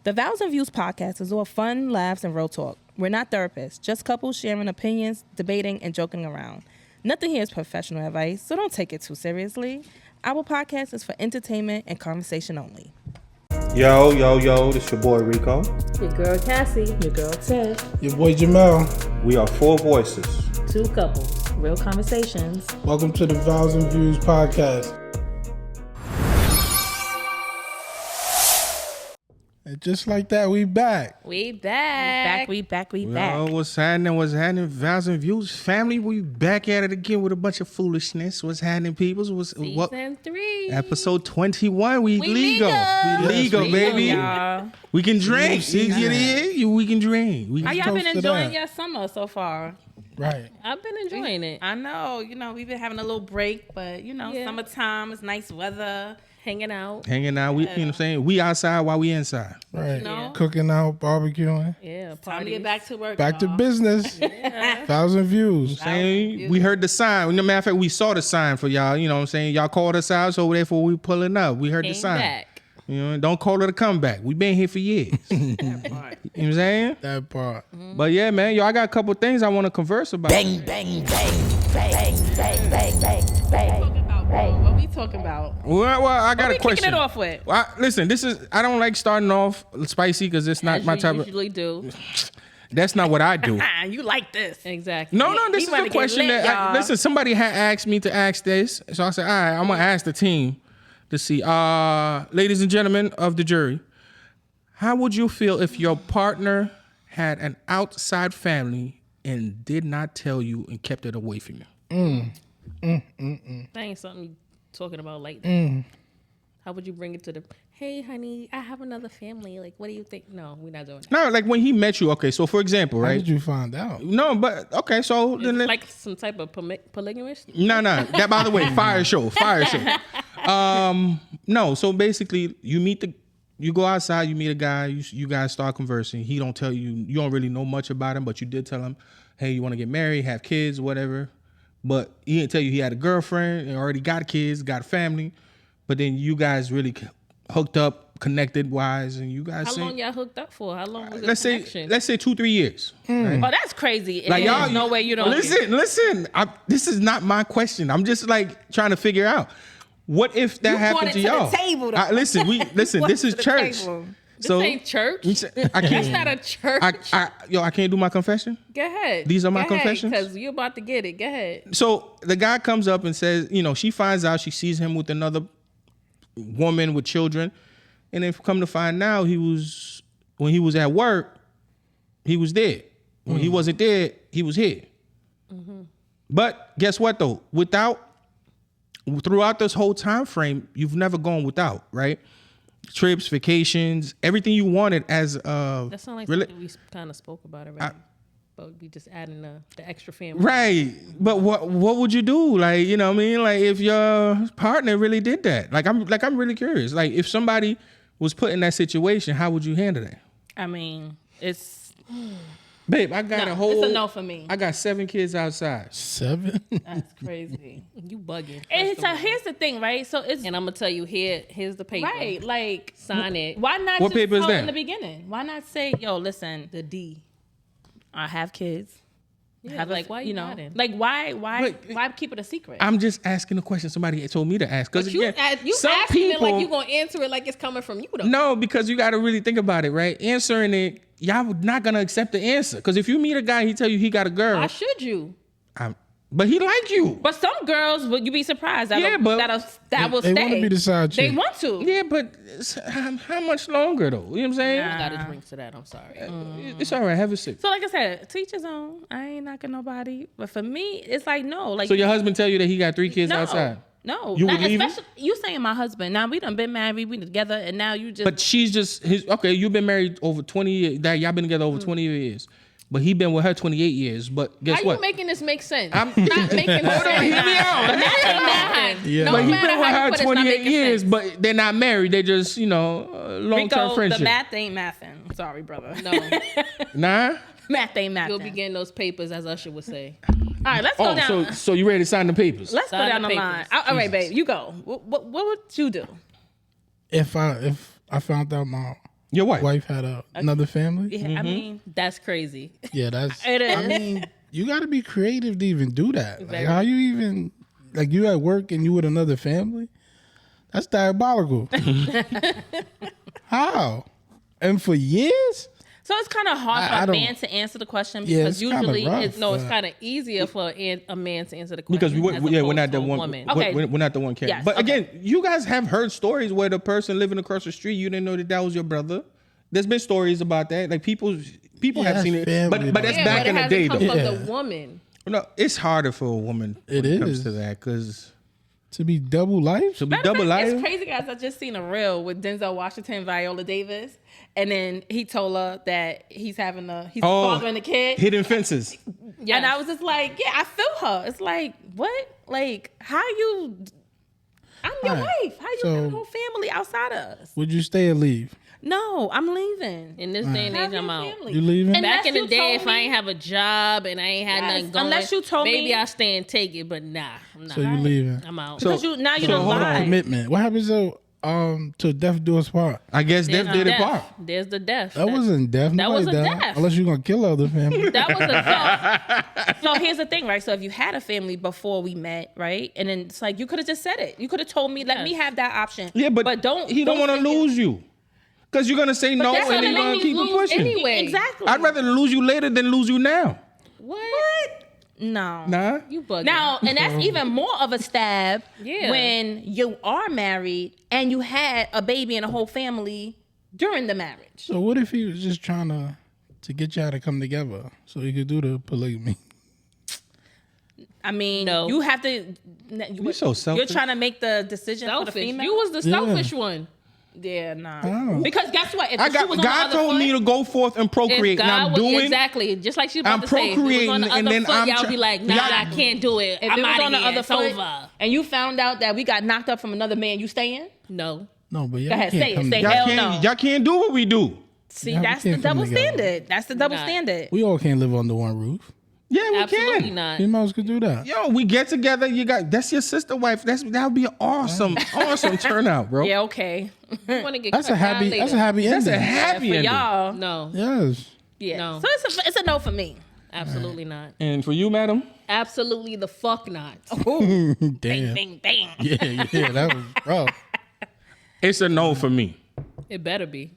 The Vows and Views podcast is all fun, laughs, and real talk. We're not therapists, just couples sharing opinions, debating, and joking around. Nothing here is professional advice, so don't take it too seriously. Our podcast is for entertainment and conversation only. Yo, this your boy Rico. Your girl Cassie. Your girl Tiff. Your boy Jamel. We are four voices. Two couples. Real conversations. Welcome to the Vows And Views podcast. And just like that, we back. We back. What's happening? Vows and Views family, we back at it again with a bunch of foolishness. What's happening, peoples? Season 3. Episode 21. We legal. We legal, baby. Y'all. We can drink. We can drink. How y'all been toast to enjoying that. your summer so far? Right. I've been enjoying it. I know. We've been having a little break, but, summertime, it's nice weather. Hanging out. We, you know what I'm saying? We outside while we inside. Right. know? Cooking out, barbecuing. Yeah. Time to get back to work. Back to y'all. business. Vows And Views. Saying we heard the sign. Matter of fact, we saw the sign for y'all. You know what I'm saying? Y'all called us out, so therefore we pulling up. We heard the Came sign. back. You know, don't call it a comeback. We been here for years. You know what I'm saying? That part. But yeah, man, I got a couple things I want to converse about. What we talking about? Well, I got What a we question. kicking it off with? Well, listen, I don't like starting off spicy because it's not As my you type of. usually do. That's not what I do. You like this. Exactly. No, this We is wanna a get question lit, that y'all. listen. Somebody had asked me to ask this, so I said, all right, I'm gonna ask the team to see. Ladies and gentlemen of the jury, how would you feel if your partner had an outside family and did not tell you and kept it away from you? That ain't something you talking about like that. How would you bring it to the, hey, honey, I have another family. Like, what do you think? No, we're not doing that. No, like when he met you. Okay, so for example, How right? did you find out? No, but okay, so then Like some type of polygamist? No. That, by the way, fire show. No, so basically, you go outside, you meet a guy, you guys start conversing. He don't tell you, you don't really know much about him, but you did tell him, hey, you want to get married, have kids, whatever. But he didn't tell you he had a girlfriend and already got kids, got a family. But then you guys really hooked up, connected wise, and you guys. How long y'all hooked up for? How long was the let's connection? say 2-3 years. Right? Oh, that's crazy. Like There's y'all, no way you don't. Listen. This is not my question. I'm just like trying to figure out what if that happened to y'all. The table, though. Listen. This is church. This So ain't church. I can't. That's not a church. I can't do my confession. Go ahead. These are my confessions? Because you're about to get it. Go ahead. So the guy comes up and says, she finds out she sees him with another woman with children, and then come to find out when he was at work, he was there. When he wasn't there, he was here. But guess what though? Throughout this whole time frame, you've never gone without, right? Trips, vacations, everything you wanted as That sounds like something we kind of spoke about already. But we just adding the extra family. right. But what would you do? Like, you know what I mean? Like if your partner really did that. I'm really curious. Like if somebody was put in that situation, how would you handle that? I mean, it's. Babe, I got It's a no for me. I got 7 kids outside. 7? That's crazy. You bugging. And so here's the thing, right? So it's And I'm gonna tell you here's the paper. right. Like Sign it. Why not What just paper is tell that? in the beginning? Why not say, yo, listen, The D. I have kids. Yeah, Have like why you know, hiding? like why But- keep it a secret? I'm just asking a question somebody told me to ask. Because But you again, you some asking people, it like you gonna answer it like it's coming from you though. no, because you got to really think about it, right? Answering it, y'all not gonna accept the answer. Because if you meet a guy, he tell you he got a girl, Why should you? but he like you. But some girls, would you be surprised? That Yeah, but- that will They stay. want to be the side They chick. want to. Yeah, but how much longer though? You know what I'm saying? I gotta drink to that. I'm sorry. It's all right. Have a sip. So like I said, to each his own. I ain't knocking nobody. But for me, it's like no. Like So your husband tell you that he got 3 kids no, outside, No, You not, would leave him? especially you saying my husband. Now we done been married, we together, and now you just. but she's just his. Okay, you've been married over 20 years. That y'all been together over 20 years. But he been with her 28 years. But guess How what? you making this make sense? I'm- not making sense. Hold on, hear me out. But that ain't nothing. Yeah. No But he matter been with how you her put it, it's not 28 making years, sense. but they're not married. They just, long-term Rico, friendship. the math ain't mathing. Sorry, brother. No, Nah? math ain't mathing. you'll be getting those papers, as Usher would say. All right, let's go Oh, down. so you ready to sign the papers? Let's go Sign down the the papers. line. All right, babe, you go. What would you do? If I found out Your wife. Wife had another family. Yeah, I mean, That's crazy. Yeah, that's. It is. I mean, you got to be creative to even do that. Like, Very. how you even you at work and you with another family? That's diabolical. How? And for years? so it's kind of hard I for a don't- man to answer the question Yeah, because it's kinda usually rough. it's No, it's Right. kind of easier for a man to answer the question. Because as we're opposed not to the a one. woman. Okay. We're not the one carrying. Yes, But okay. again, you guys have heard stories where the person living across the street, you didn't know that was your brother. There's been stories about that. Like people Yeah, have seen it. family, But that's Yeah, back but in it the hasn't day come though. from the woman. No, it's harder for a woman when It it comes is. to that because To be double life? to be Matter of double fact, life. It's crazy, guys. I just seen a reel with Denzel Washington, Viola Davis, and then he told her that he's fathering the kid. Hidden fences. Yes. And I was just like, yeah, I feel her. It's like, what? Like, how you? I'm your Right. wife. How you So- have a whole family outside of us? Would you stay or leave? No, I'm leaving. In this day and Have age, your I'm out. family. You leaving? And Back in Unless the you day, told if I me- ain't have a job and I ain't had Yes, nothing going, unless you told maybe me- I stay and take it. But nah, I'm not. So you leaving? I'm out. So- Because now you so don't hold on. lie. Commitment. What happens to death do us part? I guess There's Dev did it death. part. There's the death. That wasn't death. That was Nobody a died. death. Unless you're gonna kill other family. That was a death. So here's the thing, right? So if you had a family before we met, right, and then it's like you could have just said it. You could have told me, let Yes. me have that option. Yeah, but don't. He don't want to think it- lose you because you're gonna say no that's and gonna then make gonna me keep it lose pushing. anyway. Exactly. I'd rather lose you later than lose you now. What? No. Nah. You bugging. Now, and that's even more of a stab Yeah. when you are married and you had a baby and a whole family during the marriage. So what if he was just trying to get y'all to come together so he could do the polygamy? I mean, No. you have to. You're so selfish. You're trying to make the decision for the selfish. female. You was the Yeah. selfish one. yeah, nah. Oh. Because guess what? If I the shoe got was on God the other told me foot- to go forth and If procreate, and I'm God was doing. exactly just like she about I'm to say, if it was on procreating, the and other then foot, I'm y'all try- be like, nah, y'all- I can't do it. If I'm it was out on of the here. other It's foot, over. and you found out that we got knocked up from another man, you staying? No. No, but y'all Go ahead, can't say it, come say it. together. Hell Y'all no. can't, y'all can't do what we do. See, Yeah, we that's the can't come double together. standard. That's the double Not. standard. We all can't live under one roof. Yeah, we Absolutely can. not. Females could do that. Yo, we get together. You got that's your sister wife. That would be an awesome, awesome turnout, bro. Yeah, okay. You want to get That's cut a happy. down That's a later. happy That's ending. a happy For ending. y'all, No, Yes. yeah. No. So it's a no for me. absolutely not. And for you, madam, Absolutely the fuck not. Ooh, Damn. bang, bang. Yeah, that was rough. it's a no for me. It better be.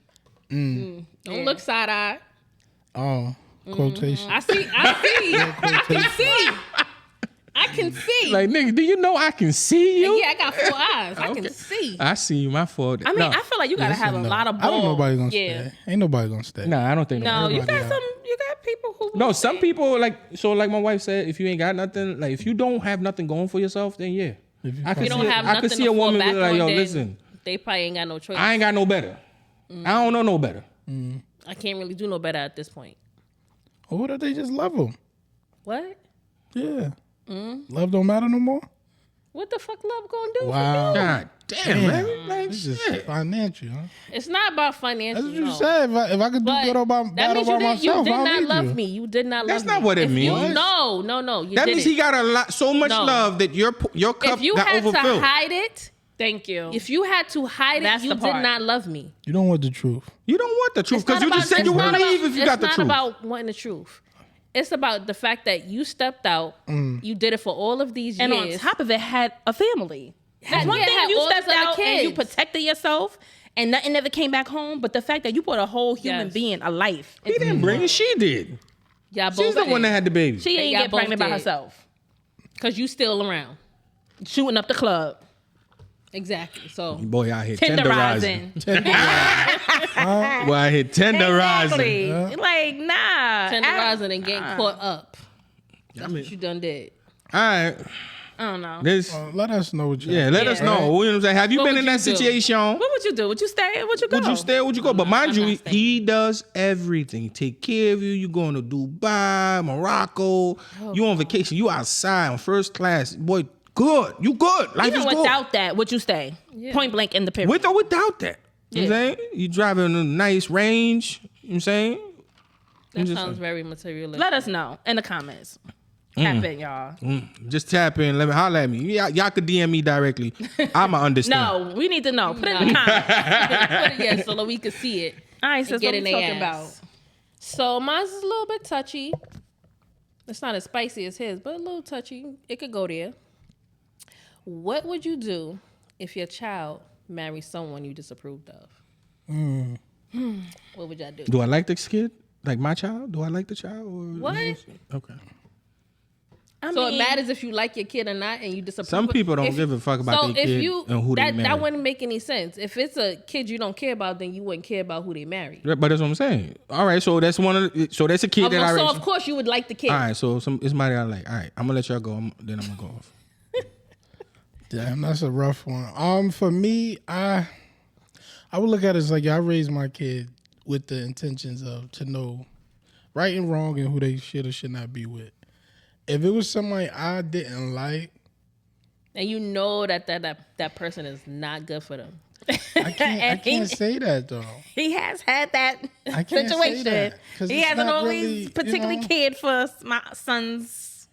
Don't look side eye. Oh, quotation. I see. I can see. I can see. Like, nigga, do you know I can see you? Yeah, I got 4 eyes. I can see. I see you. My fault. I mean, no, I feel like you gotta have a No. lot of I balls. don't know nobody gonna Yeah. stay. Ain't nobody gonna stay. nah, I don't think. No, you Everybody got some. You got people who. No, some people like my wife said, if you ain't got nothing, like if you don't have nothing going for yourself, then yeah. If you I If you don't see, have I nothing could see to a fall woman back be like, on, yo, then listen, they probably ain't got no choice. I ain't got no better. I don't know no better. I can't really do no better at this point. Or what if they just love them? What? Yeah. Love don't matter no more. What the fuck love gonna do? Wow. God damn, man. Like, It's just shit. financial, huh? It's not about financial. That's what you no. said. If I could do But good about that bad means about you myself, did I don't not need love you. me. You did not love me. That's not what it If means. You, no. You That did means it. he got a lot, so much No. love that your cup If you got had to overfilled. hide it, Thank you. if you had to hide That's it, you the did part. not love me. You don't want the truth. You don't want the truth It's not because you just about- said you it's would not leave about- if you got the It's truth. not about wanting the truth. It's about the fact that you stepped out. You did it for all of these and years. on top of it, had a family. That's one yeah, thing had you all stepped these other out and you kids. protected yourself, and nothing ever came back home. But the fact that you brought a whole human Yes. being, a life, He didn't bring it. She did. Y'all both She's the one that had the baby. she ain't y'all get both pregnant by did. herself. because you still around. Shooting up the club, Exactly. So Boy, I hit tenderizing. tenderizing. Boy, I hit tenderizing. Exactly. Like nah. tenderizing and getting caught up. That's I mean- what you done did. All right. I don't know. This. Let us know what you. Yeah, let us know. You know what I'm saying? Have you What been would in that you do? situation? What would you do? Would you stay? Would you go? Would you stay or would you go? But mind I'm you, not staying. he does everything. He take care of you. You going to Dubai, Morocco. You on vacation. You outside on first class. Boy, good. You good. Life Even is good. without that, would you stay? Yeah. Point blank in the period. With or without that. You know what I'm saying? You driving a nice range. You know what I'm saying? That just sounds very materialistic. Let us know in the comments. Tap in, y'all. Just tap in. Let me holler at me. Y'all could DM me directly. I'ma understand. No, we need to know. Put it in the comments. Put it, yeah, so that we can see it. All right, and sis, what get we in talking their about? ass. So mine's is a little bit touchy. It's not as spicy as his, but a little touchy. It could go there. What would you do if your child marries someone you disapproved of? What would y'all do? Do I like this kid? Like my child? Do I like the child? Or What? Okay. So it matters if you like your kid or not, and you disapprove. Some people don't give a fuck about their kid and who they marry. That wouldn't make any sense. If it's a kid you don't care about, then you wouldn't care about who they marry. But that's what I'm saying. All right, so that's that's a kid that I. So of course you would like the kid. All right, so it's somebody I like. All right, I'm gonna let y'all go. Then I'm gonna go off. Damn, that's a rough one. For me, I would look at it as like, I raised my kid with the intentions of to know right and wrong and who they should or should not be with. If it was somebody I didn't like, and you know that person is not good for them, I can't say that though. He has had that I can't situation. say that, 'cause He it's hasn't not always really, particularly cared for my son's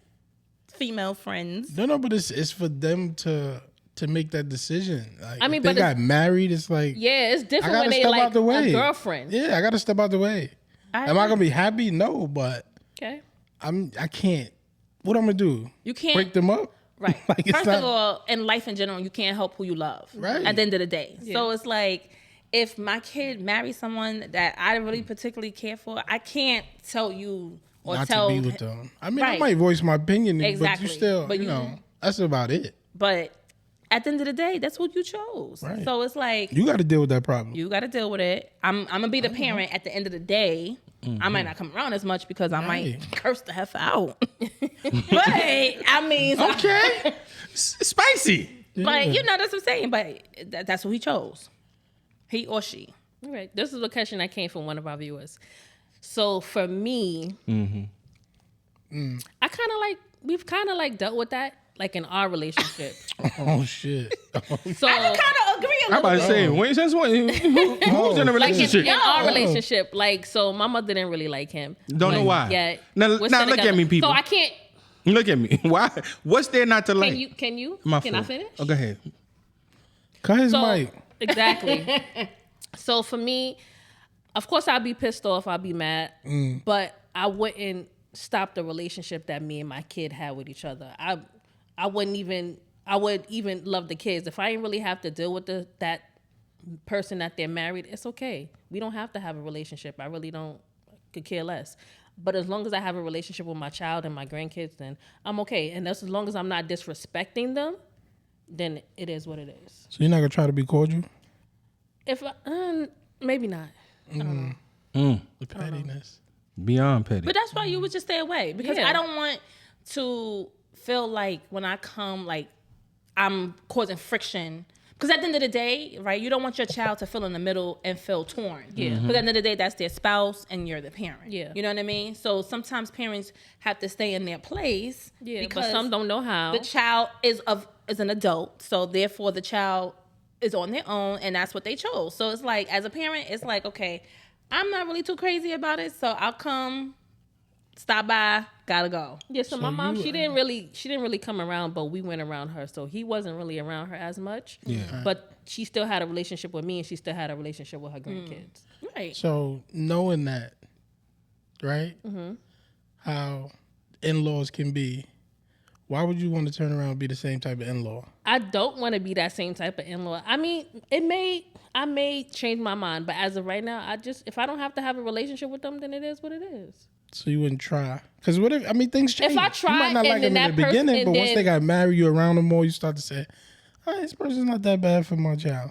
female friends. No, but it's for them to make that decision. Like, I mean, if they but got married, it's like, yeah, it's I different gotta when they step like out the way. a girlfriend. Yeah, I gotta step out the way. Am I gonna be happy? No, but Okay. I can't. What I'm gonna do? You can't Break them up? Right. Like, it's First not- of all, in life in general, you can't help who you love. Right. At the end of the day. Yeah. So it's like, if my kid marries someone that I really particularly care for, I can't tell you or not tell to be with them. I mean, I Right. might voice my opinion, Exactly. but you still, But you you- know, that's about it. But at the end of the day, that's what you chose. Right. So it's like, You got to deal with that problem. you got to deal with it. I'm gonna be the parent at the end of the day. I might not come around as much because I might curse the heifer out. But I mean, so- Okay, spicy. but you know that's what I'm saying. But that's who he chose, he or she. All right. This is a question that came from one of our viewers. So for me, we've kind of like dealt with that, like in our relationship. Oh shit! So I kind of agree a I'm little about bit. to say, wait, since when? Who's in a like relationship? in our relationship, like, so my mother didn't really like him. Don't know why. Yeah. Now We're look still at together. me, people. So I can't. Look at me. Why? What's there not to like? Can you? My Can I fault. finish? Oh, go ahead. Cut his So mic. exactly. So for me, of course, I'd be pissed off. I'd be mad, but I wouldn't stop the relationship that me and my kid had with each other. I wouldn't even. I would even love the kids if I didn't really have to deal with that person that they're married. It's okay. We don't have to have a relationship. I really don't. Could care less. But as long as I have a relationship with my child and my grandkids, then I'm okay. And that's as long as I'm not disrespecting them, then it is what it is. So you're not gonna try to be cordial? If maybe not. I don't know. The pettiness. Beyond petty. But that's why you would just stay away because Yeah. I don't want to feel like when I come, like I'm causing friction. Because at the end of the day, right, you don't want your child to feel in the middle and feel torn. Yeah. Because at the end of the day, that's their spouse and you're the parent. Yeah. You know what I mean? So sometimes parents have to stay in their place. Yeah, because but some don't know how. the child is an adult, so therefore the child is on their own, and that's what they chose. So it's like, as a parent, it's like, okay, I'm not really too crazy about it, so I'll come, stop by, gotta go. Yeah, so my mom, she didn't really come around, but we went around her. So he wasn't really around her as much. Yeah. But she still had a relationship with me, and she still had a relationship with her grandkids. Right. So knowing that, right? How in-laws can be, why would you want to turn around and be the same type of in-law? I don't want to be that same type of in-law. I mean, I may change my mind, but as of right now, if I don't have to have a relationship with them, then it is what it is. So you wouldn't try? Because what if, I mean, things change. If I you try might not and like then them in that the person- beginning, and but once then- they got married, you around them more, you start to say, oh, this person's not that bad for my child.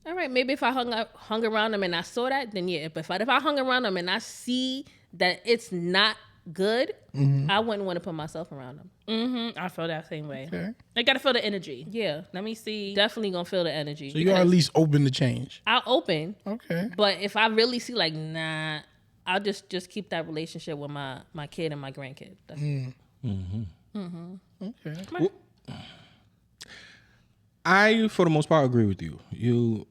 All right, maybe if I hung around them and I saw that, then yeah. But if I hung around them and I see that it's not good, I wouldn't want to put myself around them. I feel that same way. Okay. I gotta feel the energy. Yeah, Let me see. definitely gonna feel the energy. So you're at least open to change. I'll open, Okay. but if I really see like, nah, I'll just keep that relationship with my kid and my grandkid. That's Okay. I, for the most part, agree with you.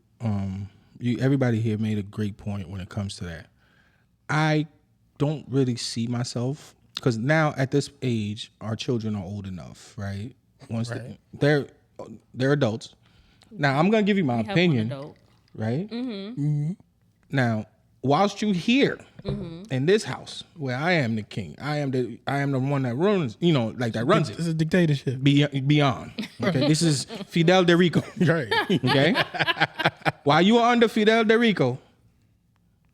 Everybody here made a great point when it comes to that. I don't really see myself, because now at this age, our children are old enough, right? They're adults. Now I'm gonna give you my have one opinion, adult. right? Now, whilst you here in this house where I am the king, I am the one that runs, that runs it. It's a dictatorship. Beyond. Okay, this is Fidel de Rico. Right. Okay, while you are under Fidel de Rico,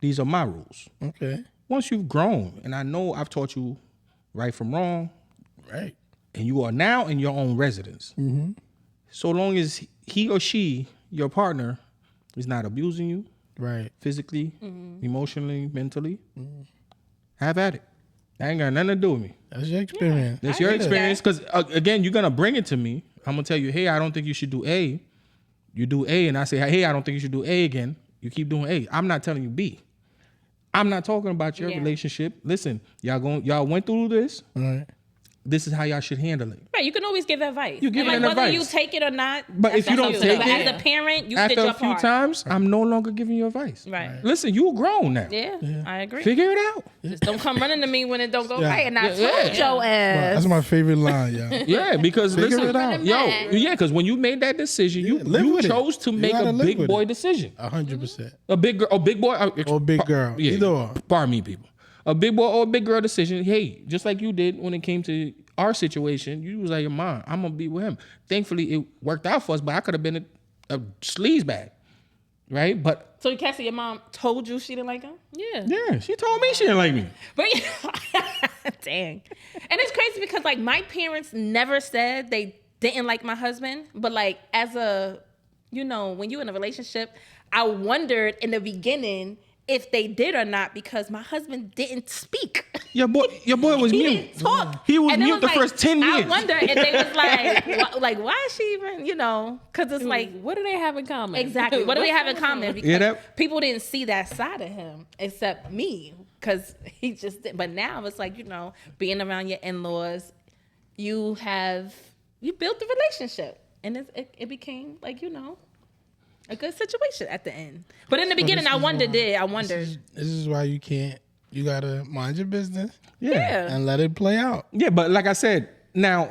these are my rules. Okay. Once you've grown, and I know I've taught you right from wrong, Right. and you are now in your own residence. So long as he or she, your partner, is not abusing you, Right. physically, emotionally, mentally, have at it. That ain't got nothing to do with me. That's your experience. That's your experience. Because again, you're gonna bring it to me. I'm gonna tell you, hey, I don't think you should do A. You do A, and I say, hey, I don't think you should do A again. You keep doing A. I'm not telling you B. I'm not talking about your relationship. Listen, y'all went through this. All right. This is how y'all should handle it. Right, you can always give advice. You give and it whether advice. you take it or not. But if you don't take but it, as a parent, you did after your a few part. times, I'm no longer giving you advice. Right. Listen, you grown now. Yeah, I agree. Figure it out. Just don't come running to me when it don't go Yeah. right. And I Yeah, told yeah. your ass. That's my favorite line, y'all. Yeah, because Figure listen, it out. because when you made that decision, live you with it. chose to You make gotta a live big with boy it. decision. 100%. A big girl, big boy, Or big girl. Yeah, Either or. pardon me, people. A big boy or a big girl decision. Hey, just like you did when it came to our situation, you was like, "Mom, I'm gonna be with him." Thankfully, it worked out for us, but I could have been a sleaze bag, right? But So Cassie, your mom told you she didn't like him? yeah, she told me she didn't like me. But dang. And it's crazy because like my parents never said they didn't like my husband, but like as a, when you're in a relationship, I wondered in the beginning if they did or not because my husband didn't speak. Your boy was He mute. didn't talk. He was And it mute the like, first 10 years. I wonder if they was like, why is she even, because it's like, What do they have in common? exactly. What do they have in common? Because that- people didn't see that side of him except me because he just did. But now it's like, being around your in-laws, you built the relationship. And it became like, a good situation at the end. But in the beginning, I wondered. This is why you gotta mind your business Yeah. and let it play out. Yeah, but like I said, now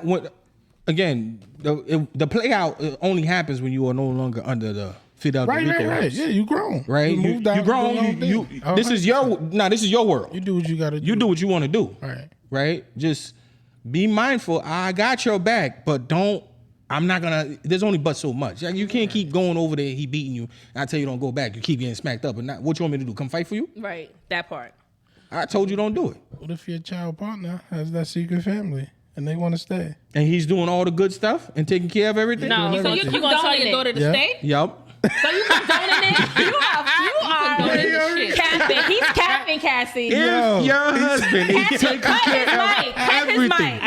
the play out only happens when you are no longer under the Fidel de Rico Right. house. Yeah, you grown. Right, You moved out. you grown. doing your own You thing. this is your world. You do what you gotta do. You do what you want to do. Right. Right. Just be mindful. I got your back, but don't. I'm not gonna. There's only but so much. Like, you can't keep going over there. He beating you. I tell you don't go back. You keep getting smacked up. And not, what you want me to do? Come fight for you? Right. That part. I told you don't do it. What if your child partner has that secret family and they want to stay? And he's doing all the good stuff and taking care of everything. No. So you You gonna tell your daughter to Yeah. stay? Yup. So you condoning it? You are Condoning the shit. capping. He's capping, Cassie. If your husband is taking Cut his care mic. of Cut his everything,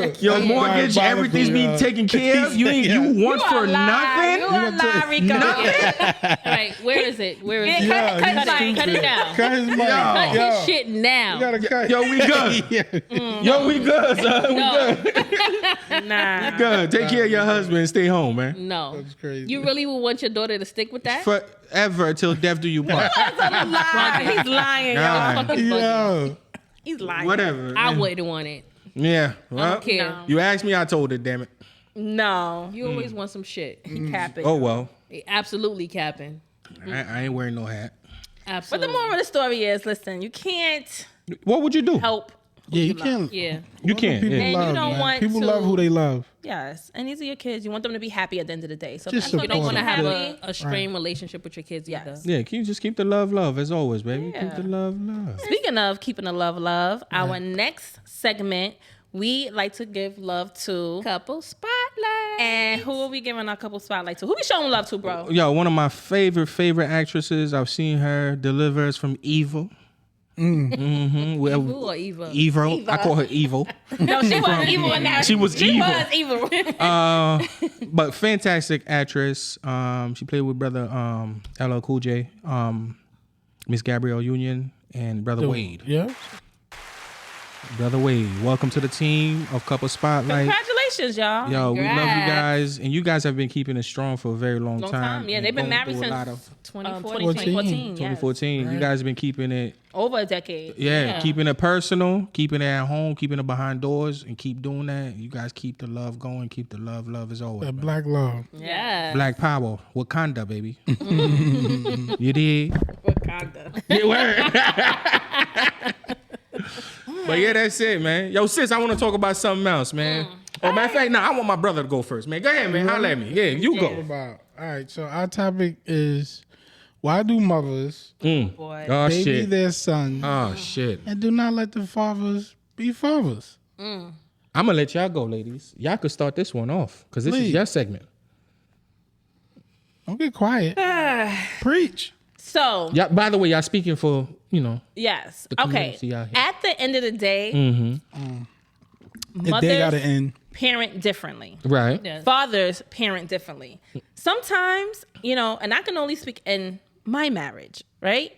mic. your mortgage, Diabolical, everything's being taken care of. You want for You nothing. are lying, Rico. All right, where is it? Where is it? Yeah, cut his mic. Cut it down. Cut his mic. Cut Yo, his shit now. you gotta cut. Yo, we good. Yo, we good, son. We No. good. Nah. Good. Take care of your husband and stay home, man. No. That's crazy. You really would want your daughter to stick with that? Forever till death do you part. He's lying, yo. God. Fucking bugging. Yo, He's lying. Whatever. I wouldn't want it. Yeah. I Well, don't care. No. you asked me, I told it. Damn it. No. You always want some shit. He capping. Oh well. Absolutely capping. I ain't wearing no hat. But Absolutely. the moral of the story is, listen, you can't What would you do? help. yeah, you can't. Yeah. You can't. People Yeah. And you love, don't man. want People to- love who they love. Yes. And these are your kids. You want them to be happy at the end of the day. So Just that's what You don't makes want to you have happy. a strained relationship with your kids Yes. either. Yeah, just keep the love as always, baby. Yeah. Keep the love. Speaking of keeping the love, our next segment, we like to give love to. Couple spotlight. And who are we giving our couple spotlight to? Who we showing love to, bro? Yo, one of my favorite actresses. I've seen her deliver us from Evil. Mm-hmm. Well, Who or Eva? Evil. I call her Evil. No, she wasn't evil in that. She was evil. She was evil. But fantastic actress. She played with brother LL Cool J, Miss Gabrielle Union, and brother Wade. Yeah. Brother Wade, welcome to the team of Couple Spotlight. Congratulations, y'all. Yo, we love you Congrats. guys, and you guys have been keeping it strong for a very long time. Yeah, they've been Going married through a since lot of 2014. 2014. You guys have been keeping it, Over a decade. keeping it personal, keeping it at home, keeping it behind doors, and keep doing that. You guys keep the love going, keep the love as always. That man. black love. Yeah. Black power, Wakanda, baby. You did. Wakanda. Yeah, word. But yeah, that's it, man. Yo, sis, I want to talk about something else, man. Oh, matter of fact, I want my brother to go first, man. Go ahead, man. Holla at me. Yeah, you go. All right, so our topic is why do mothers Boy. Oh, baby shit. their sons Oh, shit. and do not let the fathers be fathers? I'm going to let y'all go, ladies. Y'all could start this one off because this is Please. your segment. Don't get quiet. Preach. So, Yeah. By the way, y'all speaking for, yes. The Okay. community out here. At the end of the day, If they mothers got to end. parent differently. right. Yes. Fathers parent differently. Sometimes, and I can only speak in my marriage, right?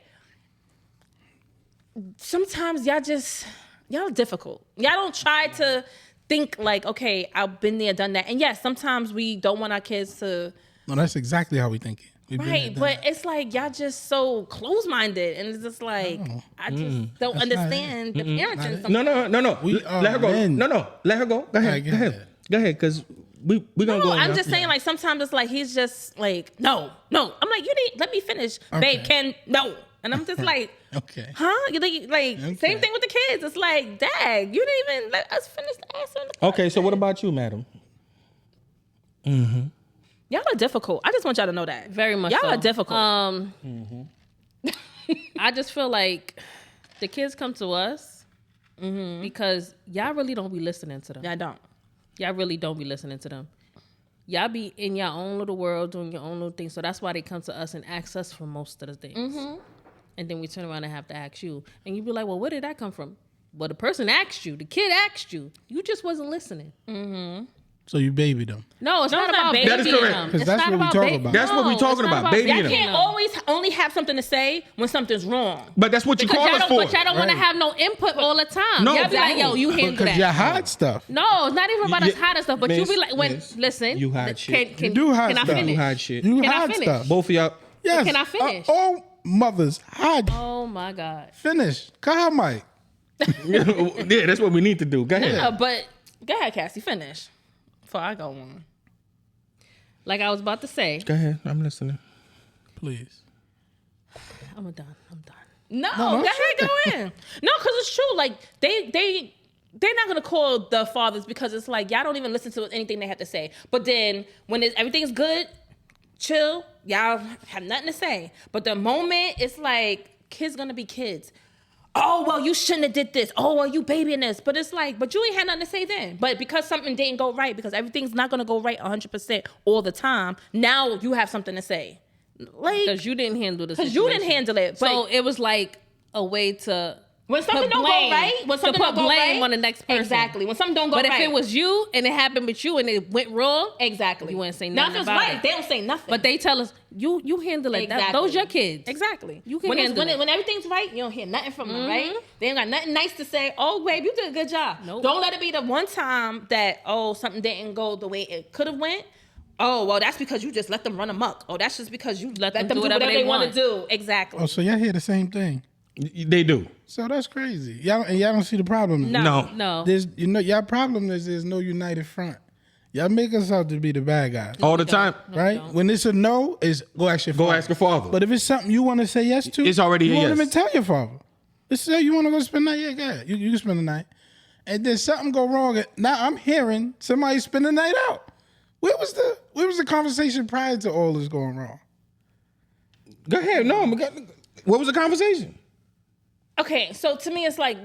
Sometimes y'all difficult. Y'all don't try to think like, okay, I've been there, done that. And yes, sometimes we don't want our kids to, No, that's exactly how we think it. We've been there, right? done But that. it's like y'all just so close-minded, and it's just like I just don't understand the parenting. No. We are Let her go. men. No. Let her go. Go ahead. Alright, Go ahead. Go ahead, because we going to go. I'm now. just saying, like, sometimes it's like he's just like, no. I'm like, let me finish, babe. Okay. No, and I'm just like, Okay. huh? Like Okay. same thing with the kids. It's like, dag, you didn't even let us finish the answer. Okay, so what about you, madam? Y'all are difficult. I just want y'all to know that. Very much Y'all so. are difficult. I just feel like the kids come to us because y'all really don't be listening to them. I don't. Y'all really don't be listening to them. Y'all be in your own little world doing your own little thing. So that's why they come to us and ask us for most of the things. And then we turn around and have to ask you. And you be like, well, where did that come from? Well, the person asked you. The kid asked you. You just wasn't listening. So you baby them. No, it's No, not it's not about baby. That is babying correct. them. 'Cause It's that's not what we about talk baby- about. That's what we No, talking it's not about, babying Y'all them. can't always only have something to say when something's wrong. But that's what you Because call y'all us don't, for. but y'all don't want to Right. have no input all the time. No, Y'all be like, yo, you handle Because you that. hide stuff. No, it's not even about us Yeah, hiding stuff. But you be like, when miss, listen, you hide shit. Can, You do hide can I stuff. finish? You hide shit. You Can I hide finish? stuff. Both of y'all. Yes. Can I finish? All mothers hide. Oh my God. Finish. Call Mike. Yeah, that's what we need to do. Go ahead. But go ahead, Cassie, finish. Before I go on. Like I was about to say, Go ahead. I'm listening. Please. I'm done. No, no, go ahead, go in. No, because it's true. Like they're not gonna call the fathers because it's like y'all don't even listen to anything they have to say. But then when everything's good, chill, y'all have nothing to say. But the moment it's like kids gonna be kids. Oh, well, you shouldn't have did this. Oh, well, you babying this. But it's like, but you ain't had nothing to say then. But because something didn't go right, because everything's not gonna go right 100% all the time. Now you have something to say, like Because you didn't handle the because situation. you didn't handle it. But So it was like a way to when something put don't blame- go right, when to something put don't go blame right, on the next person. Exactly. When something don't go But right. if it was you and it happened with you and it went wrong, exactly, you wouldn't say now nothing if it's about right, it. they don't say nothing. But they tell us you handle it. Exactly. Those your kids. Exactly. You can when handle it. when everything's right, you don't hear nothing from them, right? They ain't got nothing nice to say. Oh, babe, you did a good job. Nope. Don't let it be the one time that something didn't go the way it could have went. Oh, well, that's because you just let them run amok. Oh, that's just because you let them do whatever they want to do. Exactly. Oh, so y'all hear the same thing. They do. So that's crazy. Y'all don't see the problem. No. No. There's y'all problem is there's no united front. Y'all make us out to be the bad guys. All the time. Right? When it's a no, it's go ask your father. Go ask your father. But if it's something you want to say yes to, It's already you a won't yes. even tell your father. Let's say you want to go spend the night. Yeah, go ahead. You can spend the night. And then something go wrong. And now I'm hearing somebody spend the night out. Where was the conversation prior to all this going wrong? Go ahead. No, what was the conversation? Okay, so to me, it's like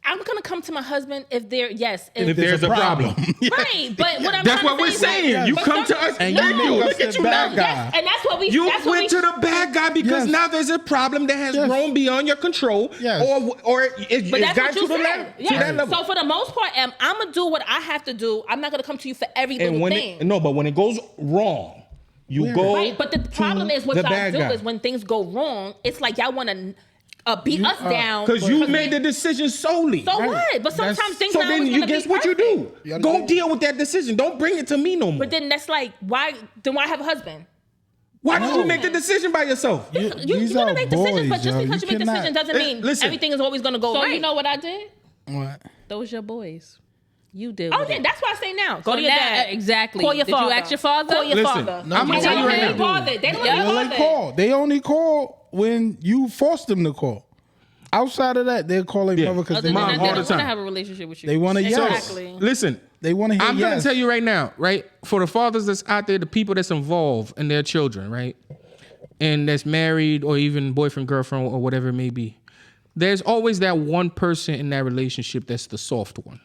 I'm gonna come to my husband if If there's a problem. right. But what I'm That's trying what we're to say is, saying. like, You but come to some- us And and you you make us look at the you bad now. guy. Yes, and that's what we. You that's what went to the bad guy because Yes. now there's a problem that has Yes. grown beyond your control, Yes. or it's But that's got what to you the said. level. Yeah. To that level. So for the most part, I'm gonna do what I have to do. I'm not gonna come to you for every little And when thing. but when it goes wrong, you go. Right, but the problem is what the y'all bad do guy. is when things go wrong, it's like y'all want to beat us down Because you made the decision solely. So Right. what? But sometimes That's- things So not then always you gonna guess be what you perfect. do? gotta Go do- deal with that decision. Don't bring it to me no more. But then that's like why have a husband? Why don't you make the decision by yourself? You These want are to make decisions, but boys, just yo. because You you make cannot- decisions doesn't mean Listen. everything is always gonna go So right. you know what I did? What? Those your boys. You did. Oh yeah, that's what I say now. Go So to your now- dad. Exactly. Call your Did father. you ask your father? Call your Listen, father. I'm gonna tell you right now. Bother. They don't Yeah. really Well, bother. they call. They only call when you force them to call. Outside of that, they're calling mother because Other they than Mom, that, all they the don't want to time. have a relationship with you. they want to yes. Exactly. Listen, They want to hear I'm yes. gonna tell you right now, right? For the fathers that's out there, the people that's involved in their children, right, and that's married or even boyfriend, girlfriend, or whatever it may be, there's always that one person in that relationship that's the soft one.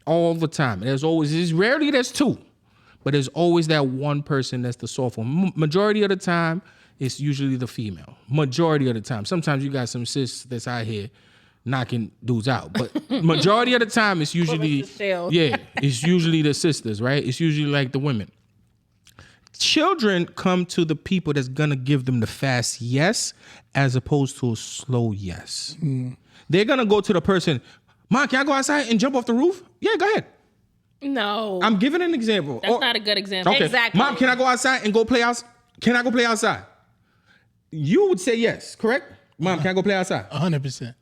All the time. There's rarely there's two, but there's always that one person that's the soft one. Majority of the time, it's usually the female. Majority of the time. Sometimes you got some sis that's out here knocking dudes out, but majority of the time, it's usually it's usually the sisters, right? It's usually like the women. Children come to the people that's gonna give them the fast yes, as opposed to a slow yes. They're gonna go to the person. Mom, can I go outside and jump off the roof? Yeah, go ahead. No. I'm giving an example. That's not a good example. Okay. Exactly. Mom, can I go outside and go play outside? Can I go play outside? You would say yes, correct? Mom, can I go play outside? 100%.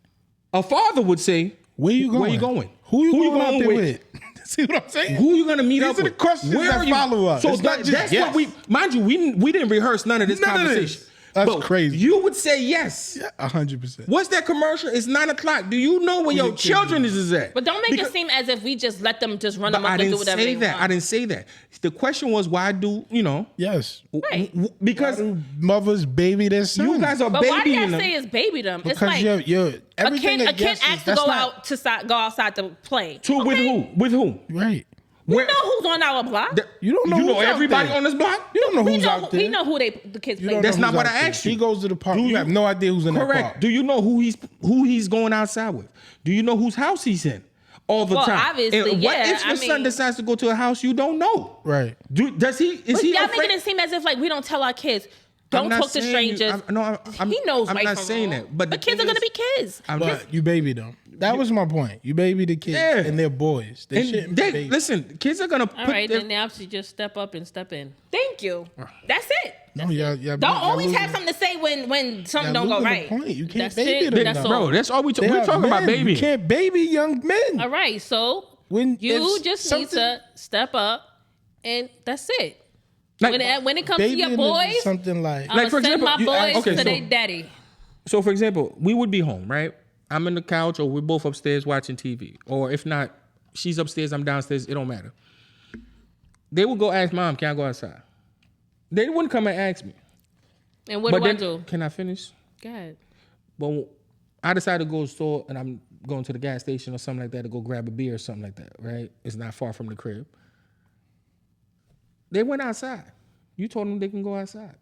A father would say, Where you going? Where you going? Who you going out going there with? with? See what I'm saying? Who you gonna meet These up are with? the questions that follow up. So It's not just that's yes. what we, mind you, we didn't rehearse none of this None of this. conversation. That's But crazy. You would say yes. 100%. What's that commercial? It's 9:00. Do you know where your your kids children is? is at? But don't make Because- it seem as if we just let them just run But them up I and do didn't whatever say they that. want. I didn't say that. The question was, why do you know? Yes. Right. Because Mothers baby their son. you guys are But why do babying y'all them. say it's baby them? It's because like you're a everything kid. A that kid yes is- asks to that's go not- out to go outside to play. With who? With who? Right. We know who's on our block. You don't know You know who's out everybody there. on this block. You don't know we who's know. out there. We know who the kids You play. don't with. That's know not who's what out I there. asked you. He goes to the park. Do You you- have no idea who's in that Correct. park. Do you know who he's going outside with? Do you know whose house he's in all the Well, time? obviously, And what yeah, if your I son mean- decides to go to a house you don't know? Right. Does he? Is But he y'all afraid? making it seem as if like we don't tell our kids. I'm Don't not talk to saying you- strangers. I'm- He knows I'm right not from saying wrong. that, but the kids thing are gonna is- be kids. But you baby them. That was my point. You baby the kids. Yeah. And they're boys. They shouldn't And be they, babies. listen, kids are gonna All put right, their, then they obviously just step up and step in. Thank you. That's it. No, y'all Don't always have something to say when something don't go right. Point. You can't That's baby it. them. That's now. all. bro. That's all we're They talking are about, men. baby. You can't baby young men. All right, so When you if just something- need to step up, and that's it. Like- when it comes to babying your is boys, something like I'm Like, for gonna send example, my you- boys okay, to so- their daddy. So, for example, we would be home, right? I'm in the couch, or we're both upstairs watching TV, or if not, she's upstairs, I'm downstairs. It don't matter. They would go ask Mom, "Can I go outside?" They wouldn't come and ask me. And what But do I then, do? can I finish? Go ahead. But I decided to go to the store and I'm going to the gas station or something like that to go grab a beer or something like that, right? It's not far from the crib. They went outside. You told them they can go outside.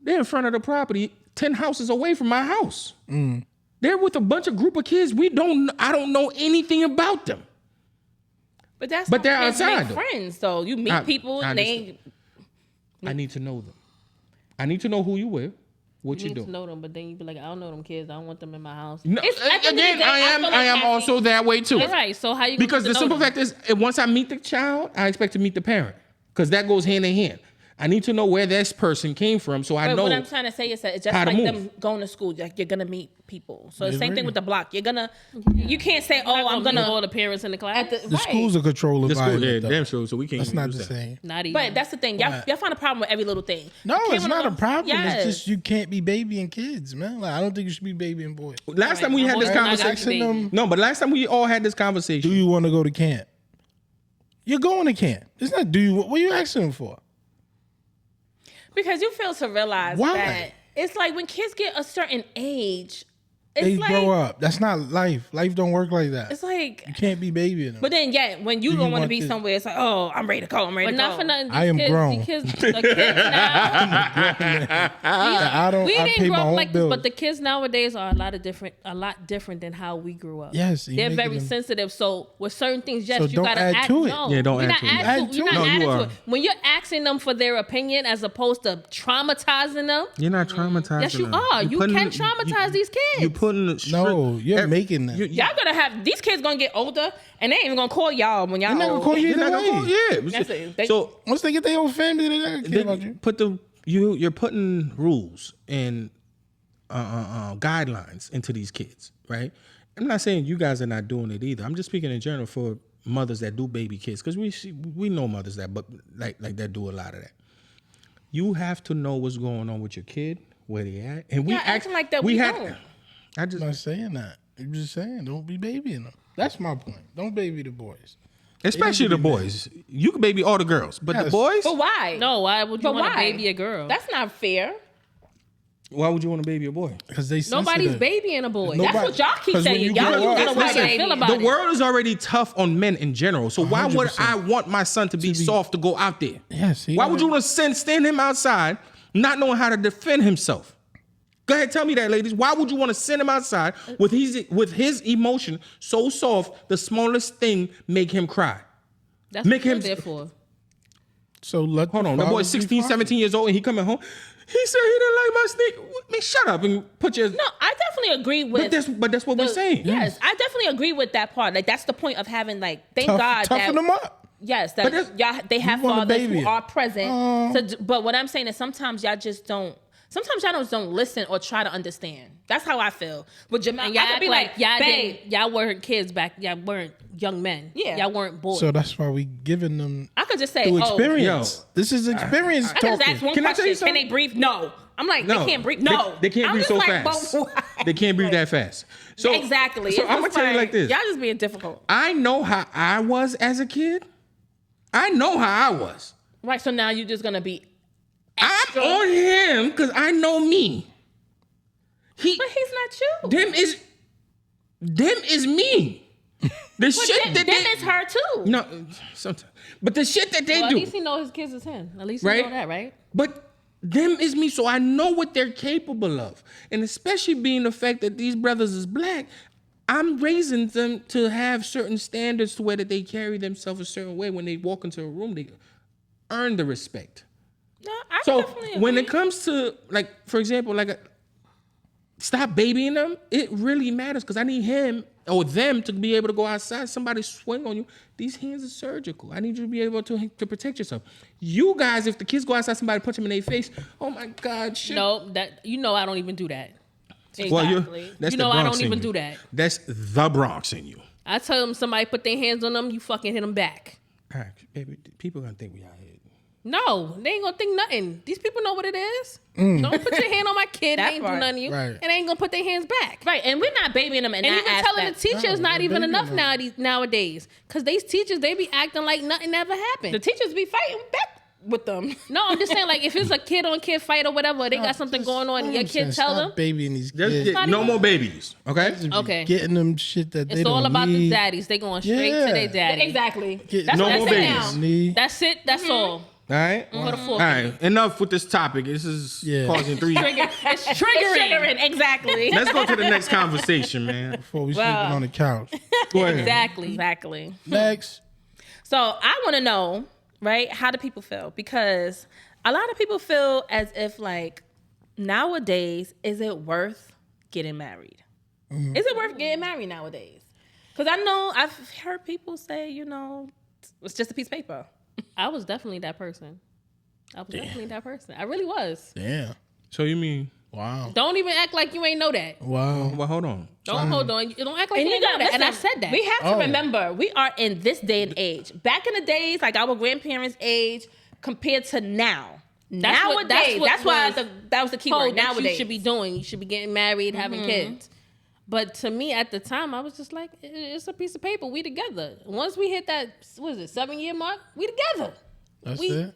They're in front of the property, 10 houses away from my house. They're with a bunch of group of kids. I don't know anything about them. But that's But how they're kids outside, make though. friends. So you meet people I and understand. I need to know them. I need to know who you with, what You you need to do. know them, but then you be like, I don't know them kids. I don't want them in my house. No, It's- at the end of the again, day, I feel like I am Cassie- also that way too. All right, so how you gonna Because get the to know simple them? fact is, once I meet the child, I expect to meet the parent. Because that goes hand in hand. I need to know where this person came from so I But know. what I'm trying to say is that it's just how to like move. them going to school. Like you're gonna meet people. So the Yeah, same thing right. with the block. You're gonna. You can't say, "Oh, I'm meet gonna." all the parents in the class. At the, the right. school's a control The school, environment. though. sure. So we can't. That's even not use the that. same. Not even. But that's the thing. Y'all find a problem with every little thing. No, You can't it's wanna not a go- problem. Yes. It's just you can't be babying kids, man. Like I don't think you should be babying boys. Last time we had this Right. conversation. Not baby. No, but last time we all had this conversation. Do you want to go to camp? You're going to camp. It's not do you. What are you asking them for? Because you fail to realize Why? that it's like when kids get a certain age, it's They like grow up. That's not life. Life don't work like that. it's like. You can't be babying them. But then, yeah, when you Do don't you want to want be this? somewhere, it's like, oh, I'm ready to go. I'm ready But to not go. for nothing. These I am kids, grown. The kids now. I don't. We I didn't pay grow my up own like bills. this, but the kids nowadays are a lot different than how we grew up. Yes, you they're making very them- sensitive. So with certain things, yes, So you don't gotta add add to it. No, Yeah, don't you're add not to it. add Add to- You're to not it. No, you adding to are. it. When you're asking them for their opinion as opposed to traumatizing them, You're not traumatizing. yes, you them. are. You're You putting- can traumatize these kids. You putting the No, you're making them. Y'all gonna have these kids gonna get older, and they ain't even gonna call y'all when y'all They're not gonna old. call you You're not either gonna way. go. Yeah. That's it. They- So Once they get their own family, they're not gonna care about you. put the you're putting rules and guidelines into these kids, right? I'm not saying you guys are not doing it either. I'm just speaking in general for mothers that do baby kids, because we know mothers that, but like that do a lot of that. You have to know what's going on with your kid, where they at, and we acting like that. We don't. I'm not saying that. I'm just saying, don't be babying them. That's my point. Don't baby the boys. Especially the boys. You can baby all the girls, but the boys. But why? No, why would you want to why? baby a girl? That's not fair. Why would you want to baby a boy? Because they Nobody's babying a boy. That's what y'all keep 'Cause when saying. you Y'all grow don't up- know why Listen, they feel about The it. world is already tough on men in general. So why would 100%. I want my son to be soft to go out there? Yeah, see, Why would you want to stand him outside not knowing how to defend himself? Go ahead, tell me that, ladies. Why would you want to send him outside with his emotion so soft, the smallest thing make him cry? That's Make what you're him- there for. So let Hold on, the boy's 16, 17 years old and he coming home. He said he didn't like my sneaker. Man, shut up and put your... No, I definitely agree with. But that's what we're saying. Yes, I definitely agree with that part. Like that's the point of having God toughen that them up. yes, But that y'all they have you want a fathers baby. who are present. But what I'm saying is sometimes y'all just don't. Sometimes y'all just don't listen or try to understand. That's how I feel. But Jamal, And y'all I could act be like, babe, y'all weren't kids back. Y'all weren't young men. Yeah. Y'all weren't boys. So that's why we giving them I could just say, through oh, experience. yo. This is experience I could just talking. ask one Can I tell you question. Can they something? breathe? No. I'm like, No, they can't breathe. No, they can't I'm breathe just so like, fast. but why? They can't breathe that fast. So Exactly. So It's I'm gonna just tell you like this. Y'all just being difficult. I know how I was as a kid. I know how I was. Right. So now you're just gonna be. I'm extra. on him because I know me. But he's not you. Them is me. The shit that Them is her too. no, sometimes. But the shit that they Well, do. at least he know his kids is him. At least he Right? know that, right? But them is me, so I know what they're capable of. And especially being the fact that these brothers is black, I'm raising them to have certain standards to where that they carry themselves a certain way. When they walk into a room, they earn the respect. No, I So definitely when agree. it comes to, like, for example, stop babying them, it really matters because I need him or them to be able to go outside. Somebody swing on you. These hands are surgical. I need you to be able to protect yourself. You guys, if the kids go outside, somebody punch them in their face. Oh my God, shit. No, I don't even do that. Well, Exactly. that's You the know I Bronx don't in even you. do that. That's the Bronx in you. I tell them somebody put their hands on them, you fucking hit them back. All right, baby, people gonna think we out here. No, they ain't gonna think nothing. These people know what it is. Don't put your hand on my kid. They That ain't part. do nothing to you. Right. And they ain't gonna put their hands back. Right, and we're not babying them in And that even telling the aspect. teachers No, not they're even babying enough nowadays. Because these teachers, they be acting like nothing ever happened. The teachers be fighting back with them. No, I'm just saying, like, if it's a kid on kid fight or whatever, they got something going on, and your kid tell them, babying these Just kids. get not no even- more babies, okay? okay. Getting them shit that they It's don't all about the need. daddies. They going straight Yeah. to their daddy. Exactly. Get That's no what more I say babies. now. Need. That's it. That's all. All right? For the All full. right, enough with this topic. This is Yeah. causing three. It's It's triggering. triggering, exactly. Let's go to the next conversation, man. Before we sleeping on the couch. Go ahead. Exactly. Exactly. Next. So I want to know, right? How do people feel? Because a lot of people feel as if, like, nowadays, is it worth getting married? Is it worth getting married nowadays? Because I know I've heard people say, you know, it's just a piece of paper. I was definitely that person. I really was. Damn. So you mean? Wow. Don't even act like you ain't know that. Wow. Well, hold on. Don't hold on. Don't act like And you ain't know that. And I listen, said that. We have to Oh. remember, we are in this day and age. Back in the days, like our grandparents' age, compared to now. Nowadays, that's why that was the key word. that Nowadays, you should be doing. You should be getting married, having kids. But to me, at the time, I was just like, it's a piece of paper. We together. Once we hit that, what is it, 7-year mark? We together. That's We- it.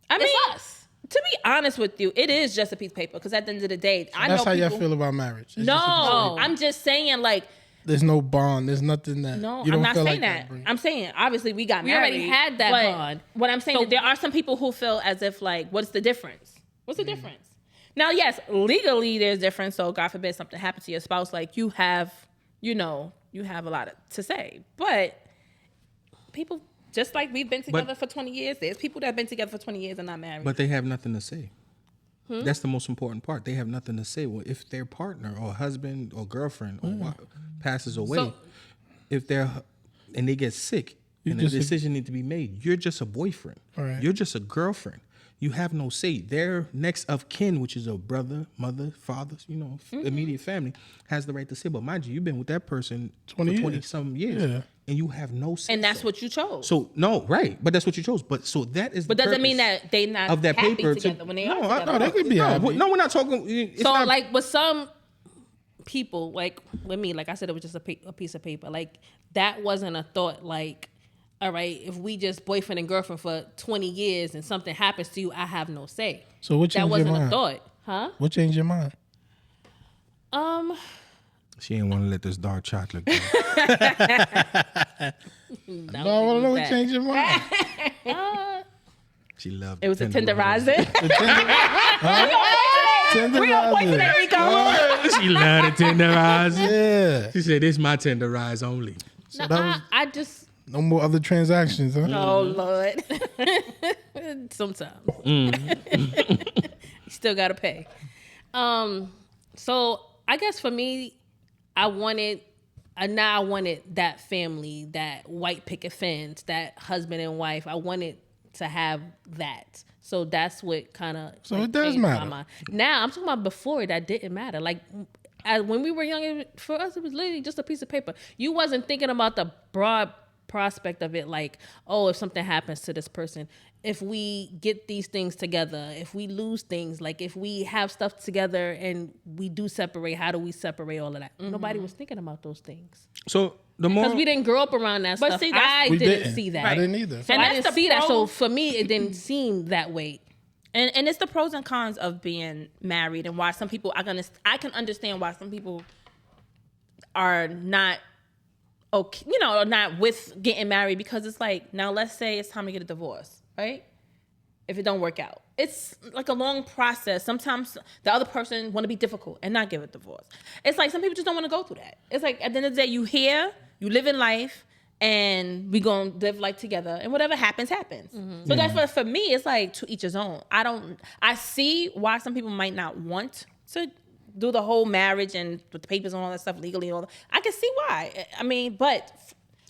I mean, It's us. to be honest with you, it is just a piece of paper. Because at the end of the day, I That's know how people. y'all feel about marriage. It's No, just a piece of paper. I'm just saying, like, There's no bond. There's nothing that. no, you don't I'm not feel saying like that. Brie. I'm saying, obviously, we got We married. already had that but bond. What I'm saying So- is there are some people who feel as if, like, what's the difference? What's the difference? Now, yes, legally there's difference. So, God forbid something happened to your spouse, like, you have a lot to say. But people, just like we've been together for 20 years, there's people that have been together for 20 years and not married. But they have nothing to say. That's the most important part. They have nothing to say. Well, if their partner or husband or girlfriend or passes away, So- if they're and they get sick, and a just a- decision needs to be made, you're just a boyfriend. Right. You're just a girlfriend. you have no say. Their next of kin, which is a brother, mother, father, immediate family, has the right to say. But mind you, you've been with that person 20 some years, and you have no say. And that's what you chose. So no, right? But that's what you chose. But so that is. But doesn't mean that they not of that happy paper together when they are together. No, they could be happy. No, we're not talking. It's So not, like with some people, like with me, like I said, it was just a piece of paper. Like that wasn't a thought. Like, all right, if we just boyfriend and girlfriend for 20 years and something happens to you, I have no say. So what changed your mind? That wasn't a thought, huh? What changed your mind? She ain't want to let this dark chocolate go. No, I want to know what changed your mind. She loved It was a tenderizer. Tenderizer. She loved the tenderizer. Yeah. She said, "This my tenderize only." So No, that was I just no more other transactions, huh? Oh Lord. sometimes you still gotta pay. So I guess for me, I wanted that family, that white picket fence, that husband and wife. I wanted to have that. So that's what kind of. So it does matter. Now I'm talking about before that didn't matter. Like when we were young, for us it was literally just a piece of paper. You wasn't thinking about the broad prospect of it, like, oh, if something happens to this person, if we get these things together, if we lose things, like if we have stuff together and we do separate, how do we separate all of that? Nobody was thinking about those things. So the more Because we didn't grow up around that But stuff. see, that's- I We didn't see that. I didn't either. So And I that's didn't the see that. pro- So for me, it didn't seem that way. And it's the pros and cons of being married and why some people I can understand why some people are not okay, not with getting married, because it's like, now let's say it's time to get a divorce, right? If it don't work out, it's like a long process. Sometimes the other person want to be difficult and not give a divorce. It's like some people just don't want to go through that. It's like at the end of the day, you here, you live in life, and we gonna live life together, and whatever happens, happens. So that's for me. It's like to each his own. I see why some people might not want to do the whole marriage and with the papers and all that stuff legally and all that. I can see why. I mean, but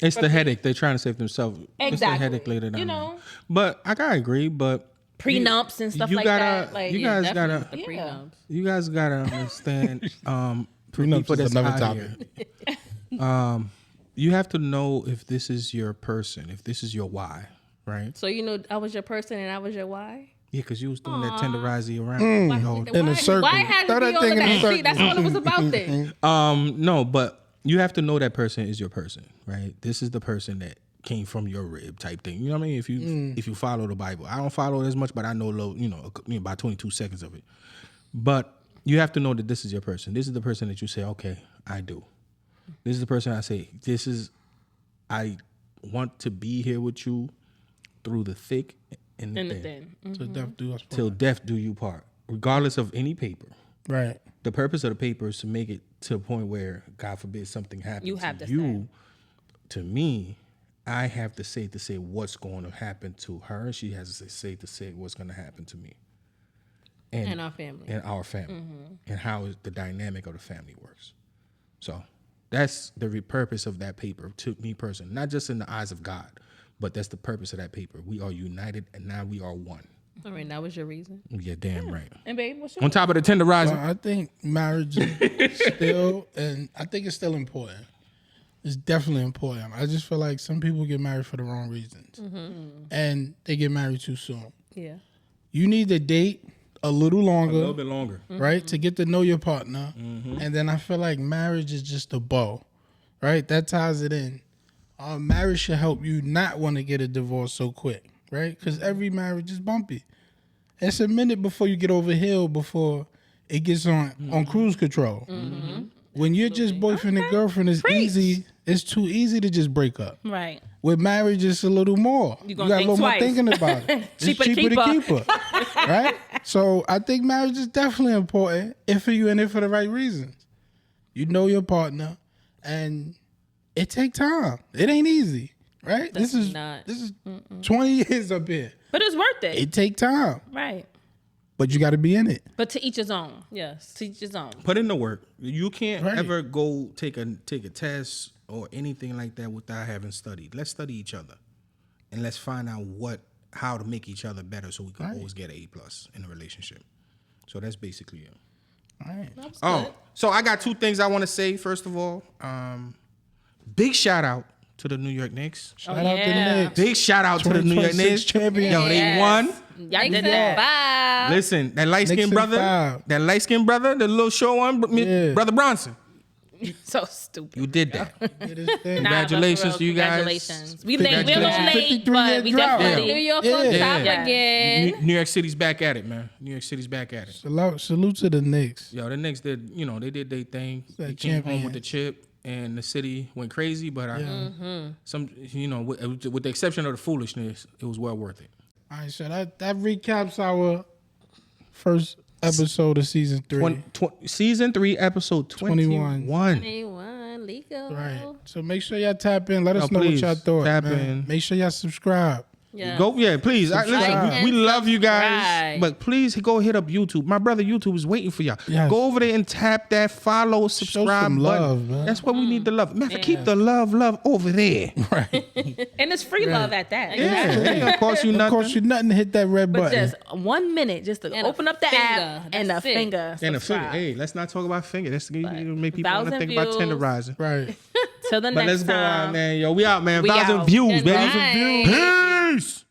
it's the headache. They're trying to save themselves. It's the Exactly. headache later down. You the know. line. But I gotta agree. But prenups and stuff you like gotta- that. Like, you guys definitely gotta- the Yeah. prenups. you guys gotta understand. Prenups people is that's another out topic. here, you have to know if this is your person, if this is your why, right? So I was your person and I was your why. Yeah, because you was doing that tenderizer around. In a circle. Why had Throw to be that all thing of in a that? See, circle. that's what it was about then. No, but you have to know that person is your person, right? This is the person that came from your rib type thing. You know what I mean? If you follow the Bible, I don't follow it as much, but I know about 22 seconds of it. But you have to know that this is your person. This is the person that you say, okay, I do. This is the person I say, I want to be here with you through the thick and the thin. So death do us part. Till death do you part, regardless of any paper. Right. The purpose of the paper is to make it to a point where, God forbid, something happens You have to to you. To me, I have to say what's going to happen to her. She has to say what's going to happen to me. And our family. And our family. And how the dynamic of the family works. So that's the purpose of that paper to me personally. Not just in the eyes of God, but that's the purpose of that paper. We are united and now we are one. All right, that was your reason. Yeah, damn right. And babe, what's your On top of the tenderizer. Well, I think marriage is still, and I think it's still important. It's definitely important. I just feel like some people get married for the wrong reasons. And they get married too soon. Yeah. You need to date a little longer. A little bit longer. Right? To get to know your partner. And then I feel like marriage is just a bow. Right? That ties it in. Marriage should help you not want to get a divorce so quick. Right? Because every marriage is bumpy. It's a minute before you get over hill before it gets on cruise control. When you're just boyfriend and girlfriend, it's easy. It's too easy to just break up. right? With marriage, it's a little more. You gonna got a think little more twice. thinking about it. It's Cheaper to cheaper to keep keep her. Right? So I think marriage is definitely important if you're in it for the right reasons. You know your partner, and it take time. It ain't easy. Right? This is 20 years up here. But it's worth it. It take time. Right. But you got to be in it. But to each his own. Yes. To each his own. Put in the work. You can't Right. ever go take a test or anything like that without having studied. Let's study each other, and let's find out what how to make each other better so we can always get an A+ in a relationship. So that's basically it. All right. Oh, so I got 2 things I want to say. First of all, big shout out to the New York Knicks. Shout out to the Knicks. Big shout out to the New York Knicks. Champion. Yo, they won. Y'all did that. Listen, that light skinned brother, the little short one, Brother Bronson. So stupid. You did that. Congratulations to you guys. Congratulations. We late, we're a little late, but we New definitely. York on top again. New York City's back at it, man. New York City's back at it. Salute to the Knicks. Yo, the Knicks did, they did their thing. They came home with the chip, and the city went crazy. But with the exception of the foolishness, it was well worth it. All right, so that recaps our first episode of season 3. Season 3, episode 21. 21, legal. Right. So make sure y'all tap in. Let us know what y'all thought. Tap in. Make sure y'all subscribe. Yeah. Please. Listen, we love you guys, subscribe. but please go hit up YouTube. My brother YouTube is waiting for y'all. Yes. Go over there and tap that follow, subscribe some button. love, man. That's what we need the love. Matter keep the love over there. Right. And it's free love at that. Yeah, it ain't gonna cost you It nothing. cost you nothing to hit that red But button. just 1 minute just to And a open up the finger. app and a That's it. finger. And a finger. Subscribe. Hey, let's not talk about finger. That's gonna make people Vows want to and think about Views. tenderizing. Right. Till the But next let's go time. out, man. Yo, we out, man. We Vows and out. Views, Good baby. night. Peace.